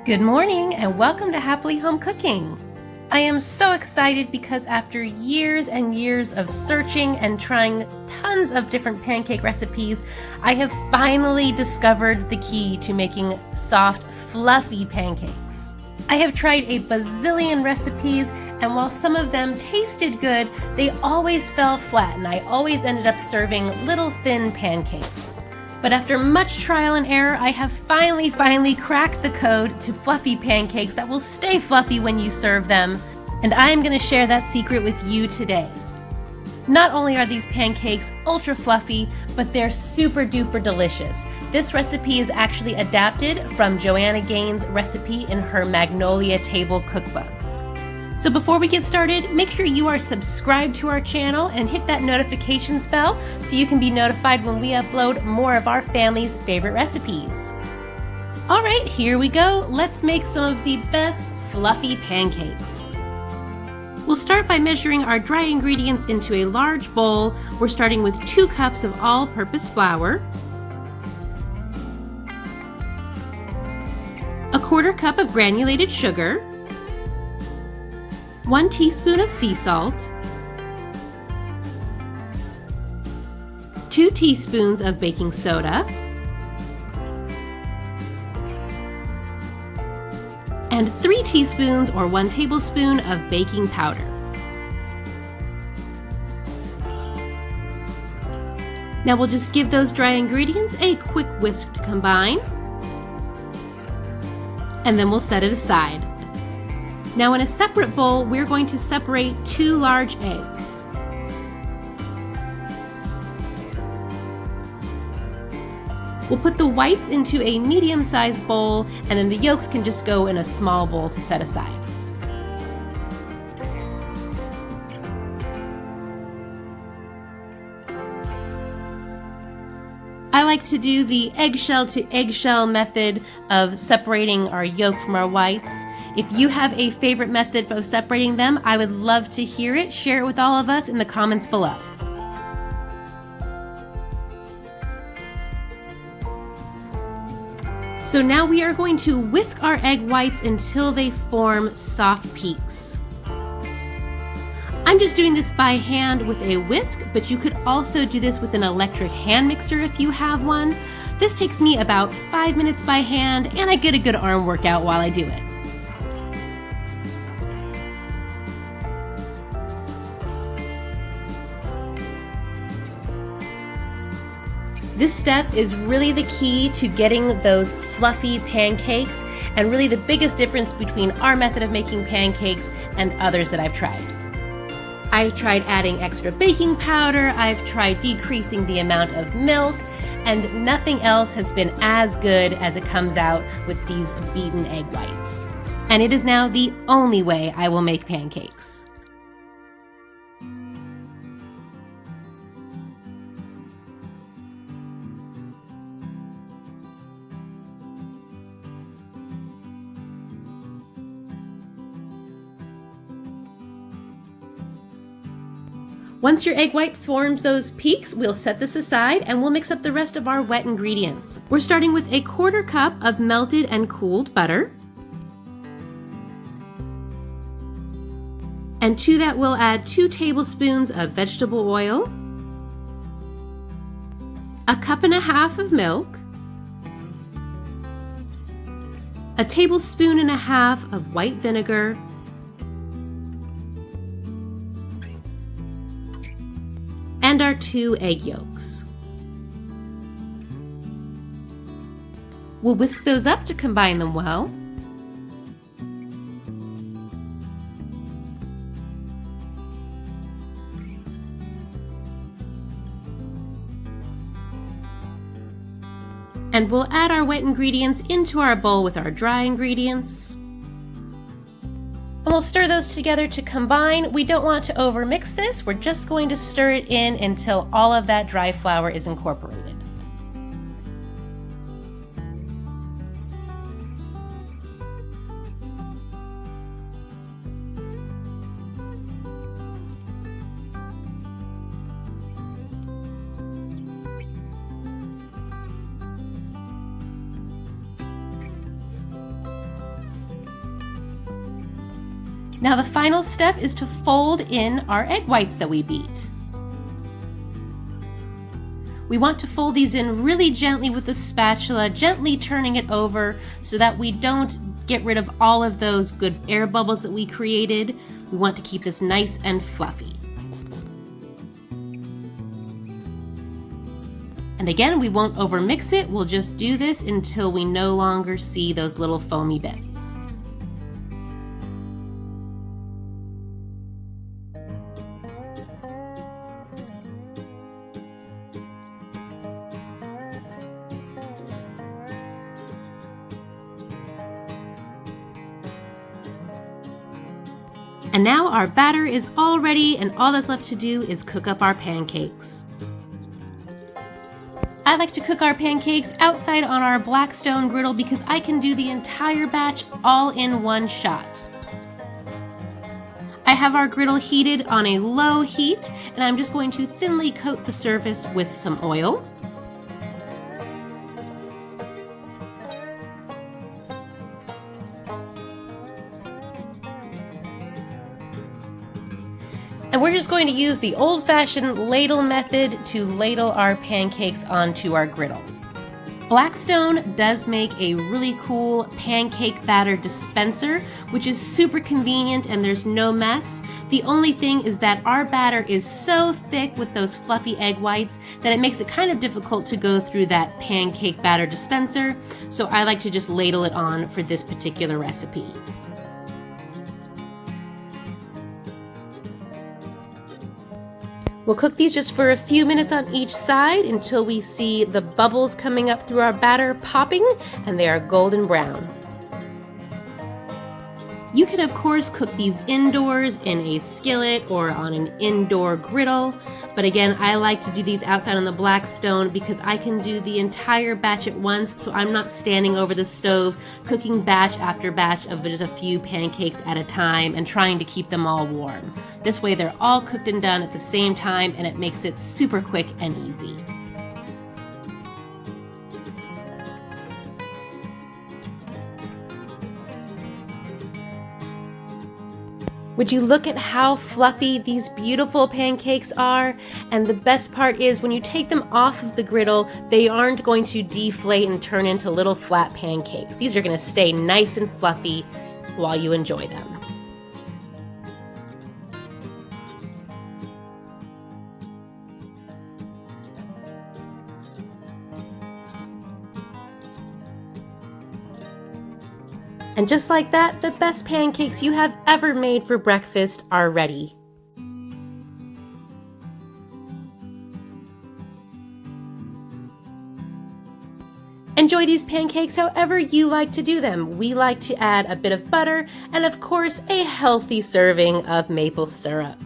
Good morning and welcome to Happily Home Cooking. I am so excited because after years and years of searching and trying tons of different pancake recipes, I have finally discovered the key to making soft, fluffy pancakes. I have tried a bazillion recipes, and while some of them tasted good, they always fell flat and I always ended up serving little thin pancakes. But after much trial and error, I have finally cracked the code to fluffy pancakes that will stay fluffy when you serve them, and I am going to share that secret with you today. Not only are these pancakes ultra fluffy, but they're super duper delicious. This recipe is actually adapted from Joanna Gaines' recipe in her Magnolia Table cookbook. So before we get started, make sure you are subscribed to our channel and hit that notifications bell so you can be notified when we upload more of our family's favorite recipes. All right, here we go. Let's make some of the best fluffy pancakes. We'll start by measuring our dry ingredients into a large bowl. We're starting with 2 cups of all-purpose flour, a 1/4 cup of granulated sugar, 1 teaspoon of sea salt, 2 teaspoons of baking soda, and 3 teaspoons or 1 tablespoon of baking powder. Now we'll just give those dry ingredients a quick whisk to combine, and then we'll set it aside. Now in a separate bowl, we're going to separate 2 large eggs. We'll put the whites into a medium-sized bowl, and then the yolks can just go in a small bowl to set aside. I like to do the eggshell to eggshell method of separating our yolk from our whites. If you have a favorite method of separating them, I would love to hear it. Share it with all of us in the comments below. So now we are going to whisk our egg whites until they form soft peaks. I'm just doing this by hand with a whisk, but you could also do this with an electric hand mixer if you have one. This takes me about 5 minutes by hand, and I get a good arm workout while I do it. This step is really the key to getting those fluffy pancakes, and really the biggest difference between our method of making pancakes and others that I've tried. I've tried adding extra baking powder, I've tried decreasing the amount of milk, and nothing else has been as good as it comes out with these beaten egg whites. And it is now the only way I will make pancakes. Once your egg white forms those peaks, we'll set this aside and we'll mix up the rest of our wet ingredients. We're starting with a 1/4 cup of melted and cooled butter. And to that we'll add 2 tablespoons of vegetable oil, a 1.5 cups of milk, a 1.5 tablespoons of white vinegar, and our 2 egg yolks. We'll whisk those up to combine them well. And we'll add our wet ingredients into our bowl with our dry ingredients. And we'll stir those together to combine. We don't want to overmix this. We're just going to stir it in until all of that dry flour is incorporated. Now the final step is to fold in our egg whites that we beat. We want to fold these in really gently with the spatula, gently turning it over so that we don't get rid of all of those good air bubbles that we created. We want to keep this nice and fluffy. And again, we won't overmix it. We'll just do this until we no longer see those little foamy bits. And now our batter is all ready, and all that's left to do is cook up our pancakes. I like to cook our pancakes outside on our Blackstone griddle because I can do the entire batch all in one shot. I have our griddle heated on a low heat, and I'm just going to thinly coat the surface with some oil. And we're just going to use the old-fashioned ladle method to ladle our pancakes onto our griddle. Blackstone does make a really cool pancake batter dispenser, which is super convenient and there's no mess. The only thing is that our batter is so thick with those fluffy egg whites that it makes it kind of difficult to go through that pancake batter dispenser, so I like to just ladle it on for this particular recipe. We'll cook these just for a few minutes on each side until we see the bubbles coming up through our batter popping and they are golden brown. You can of course cook these indoors in a skillet or on an indoor griddle, but again I like to do these outside on the Blackstone because I can do the entire batch at once, so I'm not standing over the stove cooking batch after batch of just a few pancakes at a time and trying to keep them all warm. This way they're all cooked and done at the same time and it makes it super quick and easy. Would you look at how fluffy these beautiful pancakes are? And the best part is when you take them off of the griddle, they aren't going to deflate and turn into little flat pancakes. These are going to stay nice and fluffy while you enjoy them. And just like that, the best pancakes you have ever made for breakfast are ready. Enjoy these pancakes however you like to do them. We like to add a bit of butter and of course a healthy serving of maple syrup.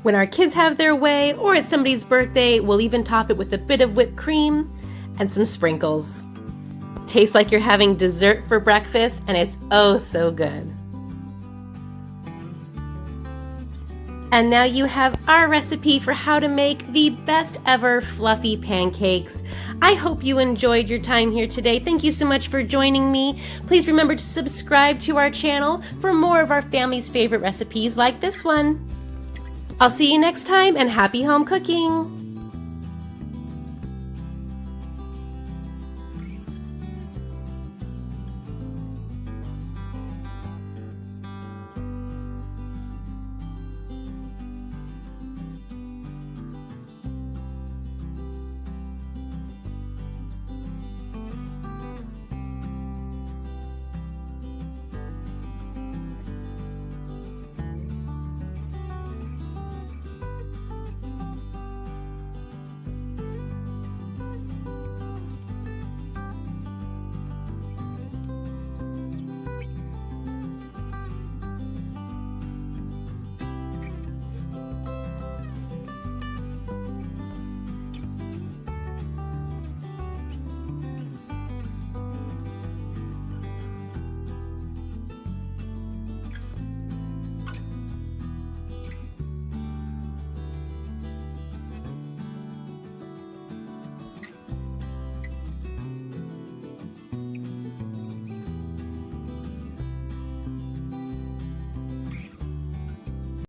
When our kids have their way, or it's somebody's birthday, we'll even top it with a bit of whipped cream and some sprinkles. Tastes like you're having dessert for breakfast, and it's oh so good. And now you have our recipe for how to make the best ever fluffy pancakes. I hope you enjoyed your time here today. Thank you so much for joining me. Please remember to subscribe to our channel for more of our family's favorite recipes like this one. I'll see you next time, and happy home cooking!